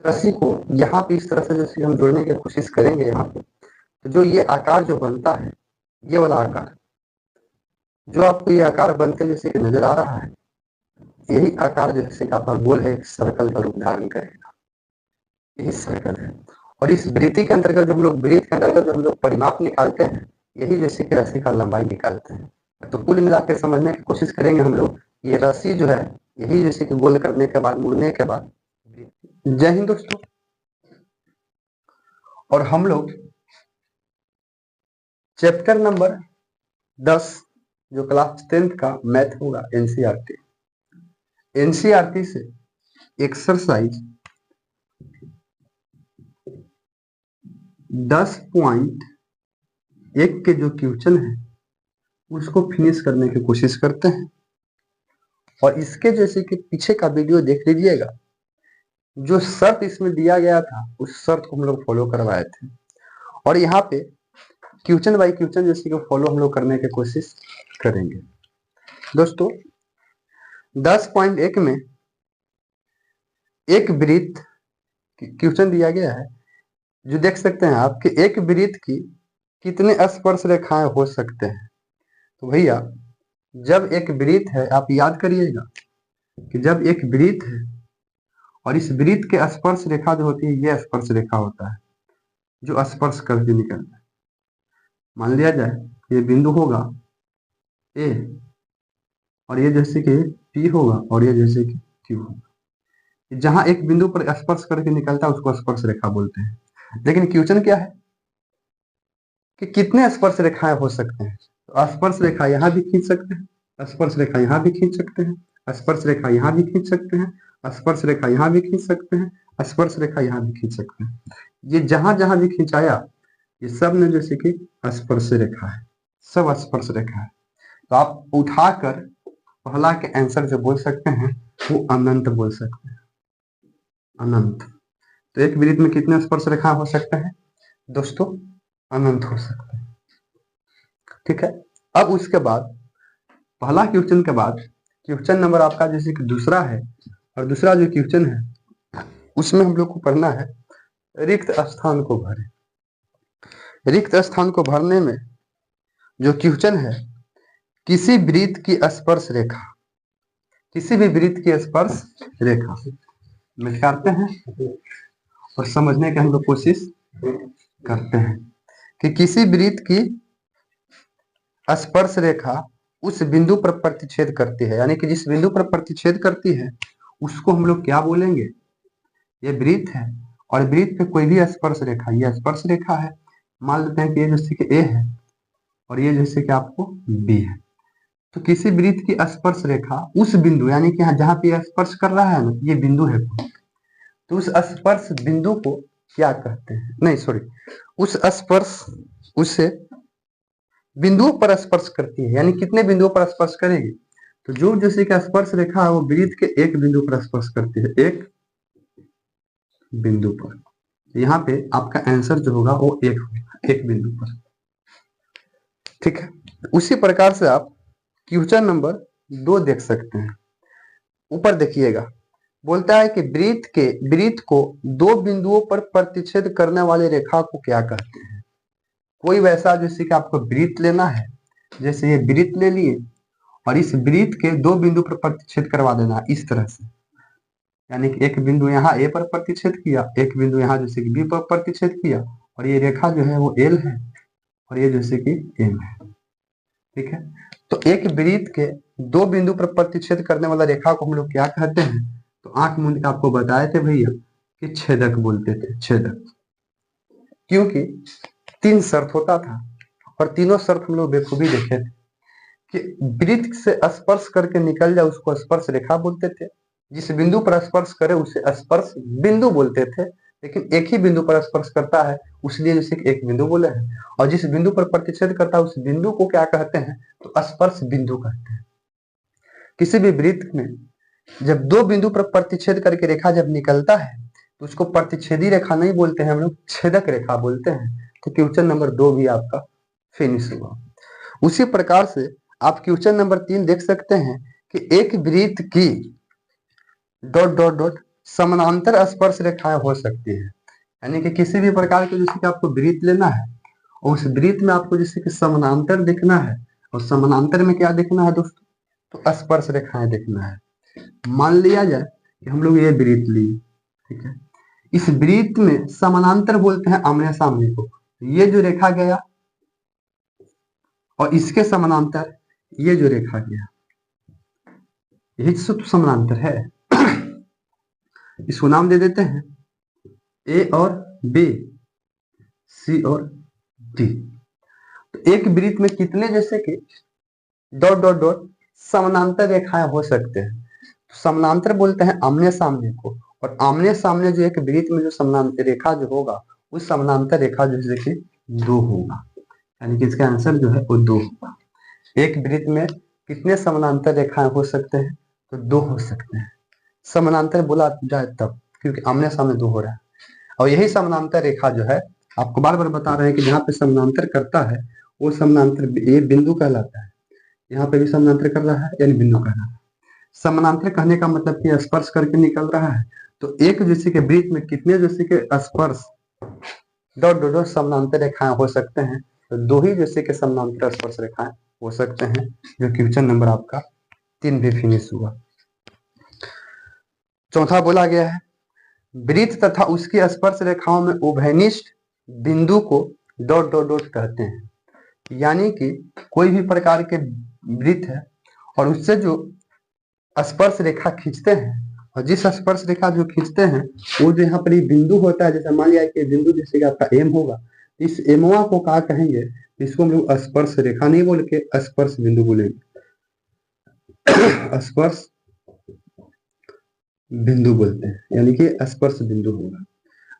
रस्सी को यहाँ पे इस तरह से जैसे हम जोड़ने की कोशिश करेंगे यहाँ पे, तो जो ये आकार जो बनता है, ये वाला आकार, जो आपको ये आकार बनते जैसे कि नजर आ रहा है, यही आकार जैसे कि आपका गोल है, एक सर्कल का रूप धारण करेगा, यही सर्कल है। और इस वृत्ति के अंतर्गत जब हम लोग वृत्त के अंतर्गत जब हम लोग परिमाप निकालते हैं, यही जैसे कि रस्सी का लंबाई निकालते हैं। तो कुल मिलाकर समझने की कोशिश करेंगे हम लोग, ये रस्सी जो है यही जैसे कि गोल करने के बाद, मुड़ने के बाद। जय हिंद दोस्तों। और हम लोग चैप्टर नंबर 10 जो क्लास 10th का मैथ होगा, एनसीईआरटी से एक्सरसाइज 10.1 के जो क्वेश्चन है उसको फिनिश करने की कोशिश करते हैं। और इसके जैसे कि पीछे का वीडियो देख लीजिएगा, जो शर्त इसमें दिया गया था उस शर्त को हम लोग फॉलो करवाए थे। और यहाँ पे क्वेश्चन बाय क्वेश्चन जैसे कि फॉलो हम लोग करने की कोशिश करेंगे। दोस्तों 10.1 में एक वृत्त क्वेश्चन दिया गया है, जो देख सकते हैं आप कि एक वृत्त की कितने स्पर्श रेखाएं हो सकते हैं। तो भैया जब एक वृत्त है, आप याद करिएगा कि जब एक वृत्त है और इस वृत्त के स्पर्श रेखा जो होती है, ये स्पर्श रेखा होता है जो स्पर्श करके निकलता है। मान लिया जाए ये बिंदु होगा ए, और ये जैसे कि पी होगा, और ये जैसे कि क्यू होगा। जहां एक बिंदु पर स्पर्श करके निकलता है उसको स्पर्श रेखा बोलते हैं। लेकिन क्वेश्चन क्या है कि कितने स्पर्श रेखाएं हो सकते हैं। तो स्पर्श रेखा यहाँ भी खींच सकते हैं, स्पर्श रेखा यहाँ भी खींच सकते हैं, स्पर्श रेखा यहाँ भी खींच सकते हैं, स्पर्श रेखा यहाँ भी खींच सकते हैं, स्पर्श रेखा यहाँ भी खींच सकते हैं। ये जहां जहां भी खिंचाया, ये सब में जैसे कि स्पर्श रेखा है, सब स्पर्श रेखा है। तो आप उठाकर पहला के आंसर जो बोल सकते हैं वो अनंत बोल सकते हैं, अनंत। तो एक वृत्त में कितने स्पर्श रेखा हो सकते हैं दोस्तों? अनंत हो सकते हैं। ठीक है। अब उसके बाद पहला क्वेश्चन के बाद क्वेश्चन नंबर आपका जैसे कि दूसरा है, और दूसरा जो क्वेश्चन है उसमें हम लोग को पढ़ना है रिक्त स्थान को भरें। रिक्त स्थान को भरने में जो क्वेश्चन है, किसी वृत्त की स्पर्श रेखा, किसी भी वृत्त की स्पर्श रेखा निकालते हैं और समझने की हम लोग कोशिश करते हैं कि किसी वृत्त की स्पर्श रेखा उस बिंदु पर प्रतिच्छेद करती है, यानी कि जिस बिंदु पर प्रतिच्छेद करती है उसको हम लोग क्या बोलेंगे? ये वृत्त है और वृत्त पे कोई भी स्पर्श रेखा, ये स्पर्श रेखा है। मान लेते हैं कि ये जैसे कि ए है और ये जैसे कि आपको बी है। तो किसी वृत्त की स्पर्श रेखा उस बिंदु, यानी कि यहाँ जहां पे स्पर्श कर रहा है ना, ये बिंदु है, तो उस स्पर्श बिंदु को क्या कहते हैं? नहीं सॉरी, उस स्पर्श उससे बिंदुओं पर स्पर्श करती है, यानी कितने बिंदुओं पर स्पर्श करेगी? तो जो जैसे कि स्पर्श रेखा है वो वृत्त के एक बिंदु पर स्पर्श करती है, एक बिंदु पर। यहाँ पे आपका आंसर जो होगा वो एक होगा, एक बिंदु पर। ठीक है। उसी प्रकार से आप क्वेश्चन नंबर 2 देख सकते हैं। ऊपर देखिएगा, बोलता है कि वृत्त को दो बिंदुओं पर प्रतिच्छेद करने वाली रेखा को क्या कहते हैं? कोई वैसा जैसे कि आपको वृत्त लेना है, जैसे ये वृत्त ले लिए और इस वृत्त के दो बिंदु पर प्रतिच्छेद करवा देना इस तरह से, यानी कि एक बिंदु यहाँ ए पर प्रतिच्छेद किया, एक बिंदु यहाँ जैसे कि बी पर प्रतिच्छेद किया, और ये रेखा जो है वो एल है और ये जैसे कि एम है। ठीक है। तो एक वृत्त के दो बिंदु पर प्रतिच्छेद करने वाला रेखा को हम लोग क्या कहते हैं? तो आंख मूंद के आपको बताए थे भैया कि छेदक बोलते थे, छेदक। क्योंकि 3 शर्त होता था और तीनों शर्त हम लोग बेखूबी देखे थे कि वृत्त से स्पर्श करके निकल जाए उसको स्पर्श रेखा बोलते थे, जिस बिंदु पर स्पर्श करे उसे स्पर्श बिंदु बोलते थे। लेकिन एक ही बिंदु पर स्पर्श करता है उसलिए जैसे एक बिंदु बोले हैं, और जिस बिंदु पर प्रतिच्छेद करता है उस बिंदु को क्या कहते हैं? तो स्पर्श बिंदु कहते हैं। किसी भी वृत्त में जब दो बिंदु पर प्रतिच्छेद करके रेखा जब निकलता है तो उसको प्रतिच्छेदी रेखा नहीं बोलते हैं, हम लोग छेदक रेखा बोलते हैं। तो क्वेश्चन नंबर 2 भी आपका फिनिश हुआ। उसी प्रकार से आप क्वेश्चन नंबर 3 देख सकते हैं कि एक वृत्त की डॉट डॉट डॉट समानांतर स्पर्श रेखाएं हो सकती है। यानी कि किसी भी प्रकार के जैसे कि आपको वृत्त लेना है और उस वृत्त में आपको जैसे कि समानांतर दिखना है, और समानांतर में क्या दिखना है दोस्तों, तो स्पर्श रेखाएं दिखना है। मान लिया जाए कि हम लोग ये वृत्त लिए, ठीक है, इस वृत्त में समानांतर बोलते हैं आमने सामने को, ये जो रेखा गया और इसके समानांतर ये जो रेखा गया, यही तो समानांतर है। इसको नाम दे देते हैं ए और बी, सी और डी। तो एक वृत्त में कितने जैसे कि डॉट डॉट डॉट समानांतर रेखाएं हो सकते हैं। तो समानांतर बोलते हैं आमने सामने को, और आमने सामने जो एक वृत्त में जो समानांतर रेखा जो होगा, उस समानांतर रेखा जो जैसे कि 2 होगा, यानी कि इसका आंसर जो है वो 2 होगा। एक वृत्त में कितने समानांतर रेखाएं हो सकते हैं, तो 2 हो सकते हैं। समानांतर बोला जाए तब, क्योंकि आमने सामने 2 हो रहा है। और यही समानांतर रेखा जो है, आपको बार बार बता रहे हैं कि जहाँ पे समानांतर करता है वो समानांतर ये बिंदु कहलाता है। यहाँ पे भी समानांतर कर रहा है यानी बिंदु कहलाता है। समानांतर कहने का मतलब कि स्पर्श करके निकल रहा है। तो एक जैसे के वृत्त में कितने जैसे के स्पर्श डॉट डॉट डॉट समानांतर रेखाएं हो सकते हैं, तो 2 ही जैसे के समानांतर स्पर्श रेखाएं हो सकते हैं। जो क्वेश्चन नंबर आपका 3 भी फिनिश हुआ। चौथा बोला गया है वृत्त तथा उसकी स्पर्श रेखाओं में उभयनिष्ठ बिंदु को डॉट डॉट डॉट कहते हैं। यानी कि कोई भी प्रकार के वृत्त है और उससे जो स्पर्श रेखा खींचते हैं, और जिस स्पर्श रेखा जो खींचते हैं वो जो यहाँ पर बिंदु होता है, जैसे मान लिया कि बिंदु जैसे कि आपका एम होगा, इस एमवा को क्या कहेंगे, इसको हम लोग स्पर्श रेखा नहीं बोल के स्पर्श बिंदु बोलेंगे। स्पर्श बिंदु बोलते हैं, यानी कि स्पर्श बिंदु होगा।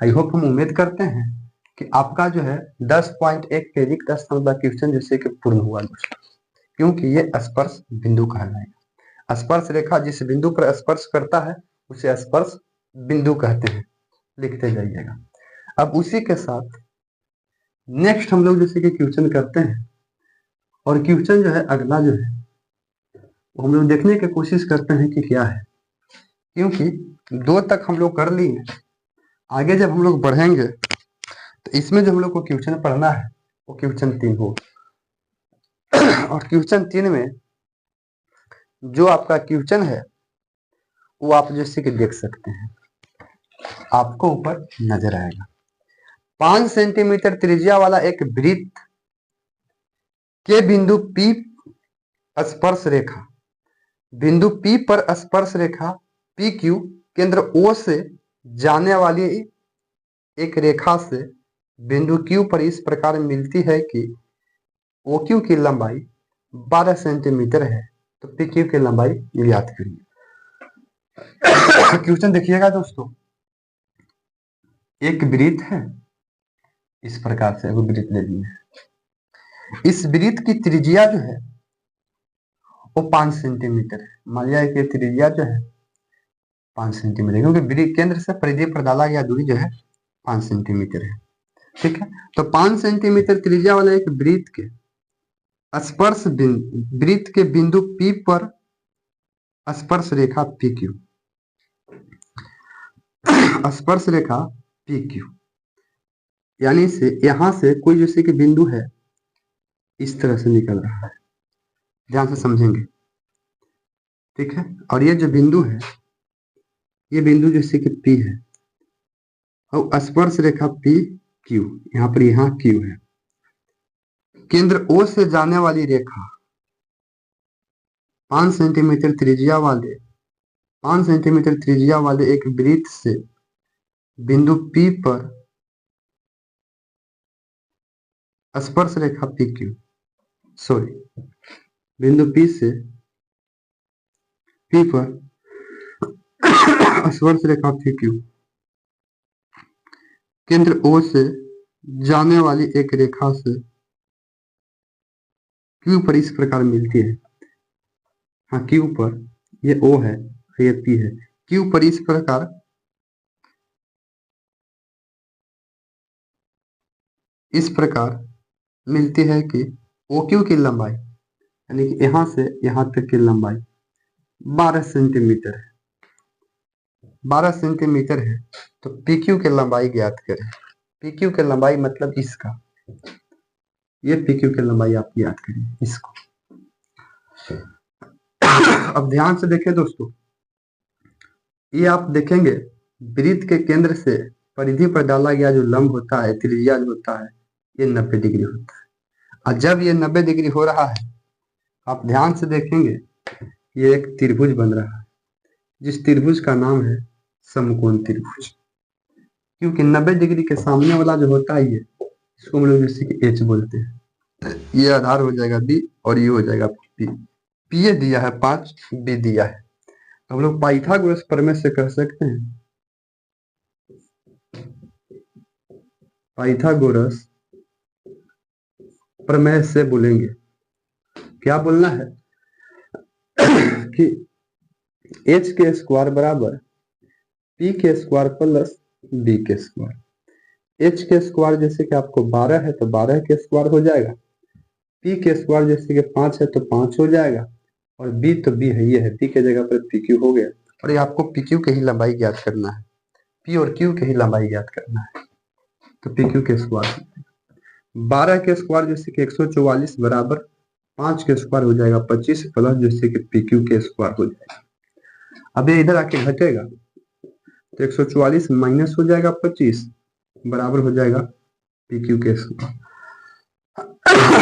आई होप, हम उम्मीद करते हैं कि आपका जो है 10.1 के रिक्त स्थान का क्वेश्चन जैसे कि पूर्ण हुआ दोस्तों, क्योंकि ये स्पर्श बिंदु कहलाएगा। स्पर्श रेखा जिस बिंदु पर स्पर्श करता है उसे स्पर्श बिंदु कहते हैं, लिखते जाइएगा। अब उसी के साथ नेक्स्ट हम लोग जैसे कि क्वेश्चन करते हैं, और क्वेश्चन जो है अगला जो है वो हम लोग देखने की कोशिश करते हैं कि क्या है, क्योंकि 2 तक हम लोग कर लिए। आगे जब हम लोग बढ़ेंगे तो इसमें जो हम लोग को क्वेश्चन पढ़ना है वो क्वेश्चन 3 हो। और क्वेश्चन 3 में जो आपका क्वेश्चन है वो आप जैसे कि देख सकते हैं, आपको ऊपर नजर आएगा। 5 सेंटीमीटर त्रिज्या वाला एक वृत्त के बिंदु P स्पर्श रेखा, बिंदु P पर स्पर्श रेखा PQ केंद्र O से जाने वाली एक रेखा से बिंदु Q पर इस प्रकार मिलती है कि OQ की लंबाई 12 सेंटीमीटर है, तो PQ की लंबाई ज्ञात करिए। क्वेश्चन देखिएगा दोस्तों, एक वृत्त है, इस प्रकार से वो वृत्त ले लिए है। इस वृत्त की त्रिज्या जो है वो 5 सेंटीमीटर है। मान लिया कि त्रिज्या जो है 5 सेंटीमीटर, क्योंकि वृत्त केंद्र से परिधि पर डाला गया दूरी जो है 5 सेंटीमीटर है, ठीक है। तो 5 सेंटीमीटर त्रिज्या वाला एक वृत्त के स्पर्श वृत्त के बिंदु P पर स्पर्श रेखा PQ, स्पर्श रेखा PQ, यानी से यहां से कोई जैसे कि बिंदु है इस तरह से निकल रहा है, ध्यान से समझेंगे, ठीक है। और ये जो बिंदु है, ये बिंदु जैसे कि P है, और स्पर्श रेखा PQ, यहाँ पर यहाँ Q है। केंद्र O से जाने वाली रेखा 5 सेंटीमीटर त्रिज्या वाले एक वृत्त से बिंदु P पर स्पर्श रेखा PQ, सॉरी, बिंदु P से P पर स्पर्श रेखा PQ केंद्र O से जाने वाली एक रेखा से Q पर इस प्रकार मिलती है। हाँ, Q पर, ये O है, ये P है, Q पर इस प्रकार मिलती है कि OQ की लंबाई, यानी कि यहां से यहां तक की लंबाई 12 सेंटीमीटर है। 12 सेंटीमीटर है, तो पीक्यू की लंबाई ज्ञात करें। पीक्यू की लंबाई मतलब इसका, ये पीक्यू की लंबाई आप ज्ञात करें इसको। अब ध्यान से देखें दोस्तों, ये आप देखेंगे वृत्त के केंद्र से परिधि पर डाला गया जो लंब होता है, त्रिज्या जो होता है, ये 90 डिग्री होता है। और जब ये 90 डिग्री हो रहा है, आप ध्यान से देखेंगे ये एक त्रिभुज बन रहा है, जिस त्रिभुज का नाम है समकोण त्रिभुज। क्योंकि 90 डिग्री के सामने वाला जो होता है, ये इसको हम लोग जैसे कि एच बोलते हैं। ये आधार हो जाएगा बी और ये हो जाएगा पी। पी ये दिया है 5, बी दिया है, तो हम लोग पाइथागोरस प्रमेय से कह सकते हैं, पाइथागोरस प्रमेय से बोलेंगे, क्या बोलना है कि एच के स्क्वायर बराबर पी के स्क्वायर प्लस बी के स्क्वायर। एच के स्क्वायर जैसे कि आपको 12 है तो 12 के स्क्वायर हो जाएगा, पी के स्क्वायर जैसे कि 5 है तो 5 हो जाएगा, और बी तो बी है, ये है, बी के जगह पर पी क्यू हो गया। और ये आपको पी क्यू के ही लंबाई ज्ञात करना है, पी और क्यू के ही लंबाई ज्ञात करना है। तो पी क्यू के स्क्वायर 12 के स्क्वायर जैसे कि 144 बराबर 5 के स्क्वायर हो जाएगा 25 प्लस जैसे कि पी क्यू के स्क्वायर हो जाएगा। अब ये इधर आके घटेगा तो 144 माइनस हो जाएगा 25 बराबर हो जाएगा पी क्यू के स्क्वायर।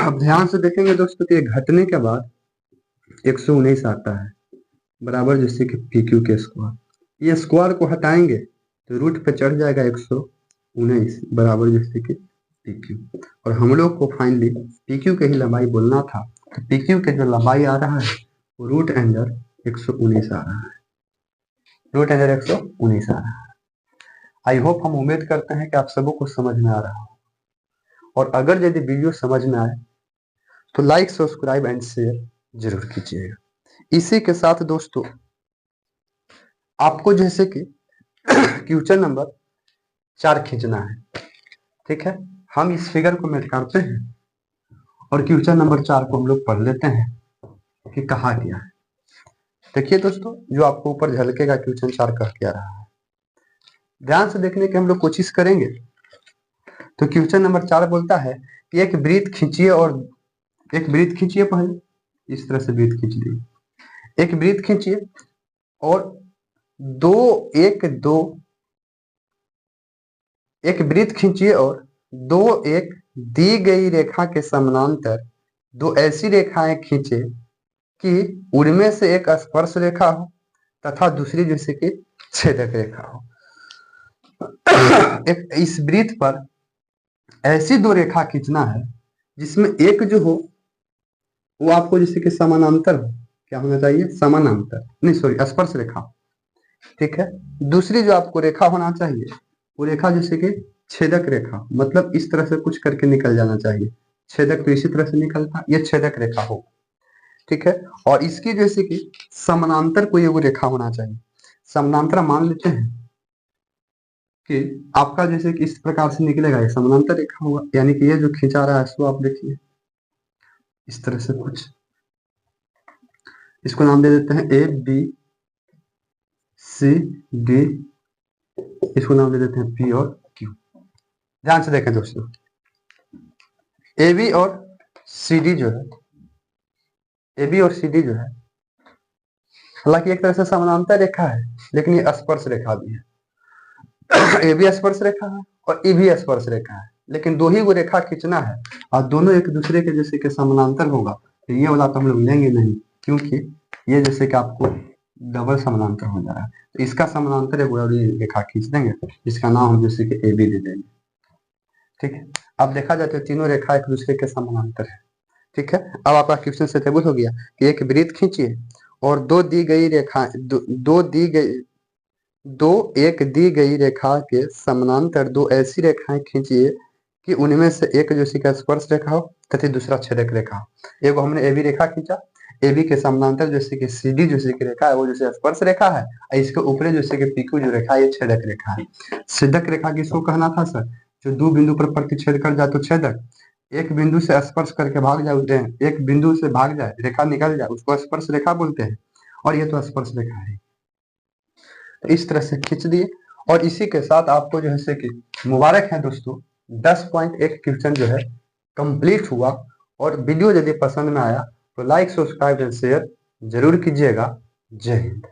अब ध्यान से देखेंगे दोस्तों कि घटने के बाद 119 आता है बराबर जैसे कि पी क्यू के स्क्वायर। ये स्क्वायर को हटाएंगे तो रूट पे चढ़ जाएगा 119 बराबर जैसे कि पी क्यू। और हम लोग को फाइनली पी क्यू के ही लंबाई बोलना था, तो पी क्यू के जो लंबाई आ रहा है वो रूट अंडर 119 आ रहा है, रूट अंडर 119 आ रहा है। आई होप, हम उम्मीद करते हैं कि आप सबों को समझ में आ रहा हो, और अगर यदि वीडियो समझ में आए तो लाइक, सब्सक्राइब एंड शेयर जरूर कीजिएगा। इसी के साथ दोस्तों आपको जैसे कि क्वेश्चन नंबर 4 खींचना है, ठीक है। हम इस फिगर को मिटाते हैं और क्वेश्चन नंबर 4 को हम लोग पढ़ लेते हैं कि कहा गया है। देखिए दोस्तों, जो आपको ऊपर झलकेगा क्वेश्चन 4 कह क्या रहा है, ध्यान से देखने की हम लोग कोशिश करेंगे। तो क्वेश्चन नंबर 4 बोलता है कि एक वृत्त खींचिए, और एक वृत्त खींचिए, पहले इस तरह से वृत्त खींच लीजिए, एक वृत्त खींचिए और एक वृत्त खींचिए और एक दी गई रेखा के समानांतर दो ऐसी रेखाएं खींचे कि उनमें से एक स्पर्श रेखा हो तथा दूसरी जैसे कि छेदक रेखा हो। एक इस वृत्त पर ऐसी दो रेखा खींचना है जिसमें एक जो हो वो आपको जैसे कि समानांतर हो, क्या होना चाहिए, समानांतर, नहीं सॉरी, स्पर्श रेखा, ठीक है। दूसरी जो आपको रेखा होना चाहिए वो रेखा जैसे कि छेदक रेखा, मतलब इस तरह से कुछ करके निकल जाना चाहिए, छेदक तो इसी तरह से निकलता, ये छेदक रेखा हो, ठीक है। और इसकी जैसे कि समानांतर कोई वो रेखा होना चाहिए। समानांतर मान लेते हैं कि आपका जैसे कि इस प्रकार से निकलेगा, ये समानांतर रेखा होगा, यानी कि ये जो खींचा रहा है इसको आप देखिए इस तरह से कुछ, इसको नाम दे देते हैं ए बी सी डी, इसको नाम दे देते हैं पी और क्यू। ध्यान से देखें दोस्तों, ए बी और सी डी जो है, ए बी और सी डी जो है, हालांकि एक तरह से समानांतर रेखा है लेकिन ये स्पर्श रेखा भी है। ए बी स्पर्श रेखा है और ई भी स्पर्श रेखा है, लेकिन दो ही वो रेखा खींचना है और दोनों एक दूसरे के जैसे कि समानांतर होगा, तो ये वाला तो हम लोग लेंगे नहीं, क्योंकि ये जैसे कि आपको डबल समानांतर हो जा रहा है, तो इसका समानांतर एक बड़ी रेखा खींच देंगे, इसका नाम हम जैसे कि ए बी दे देंगे, ठीक है। अब देखा जाए तो तीनों रेखा एक दूसरे के समानांतर है, ठीक है। अब आपका क्वेश्चन से टेबल हो गया कि एक वृत्त खींचिए और दो एक दी गई रेखा के समानांतर दो ऐसी रेखाएं खींचिए कि उनमें से एक जैसे कि स्पर्श रेखा हो तथा दूसरा छेदक रेखा हो। एक हमने ए बी रेखा खींचा, ए बी के समानांतर जैसे कि सी डी जैसे की रेखा है वो जैसे स्पर्श रेखा है, और इसके ऊपर जैसे कि पी क्यू जो रेखा है ये छेदक रेखा है। छेदक रेखा किसको कहना था सर, जो दो बिंदु पर प्रतिच्छेद कर जाए तो छेदक, एक बिंदु से स्पर्श करके भाग जाए, एक बिंदु से भाग जाए रेखा निकल जाए उसको स्पर्श रेखा बोलते हैं, और ये तो स्पर्श रेखा है। तो इस तरह से खींच दिए। और इसी के साथ आपको जो है कि मुबारक है दोस्तों, 10.1 क्वेश्चन जो है कंप्लीट हुआ। और वीडियो यदि पसंद में आया तो लाइक, सब्सक्राइब एंड शेयर जरूर कीजिएगा। जय हिंद।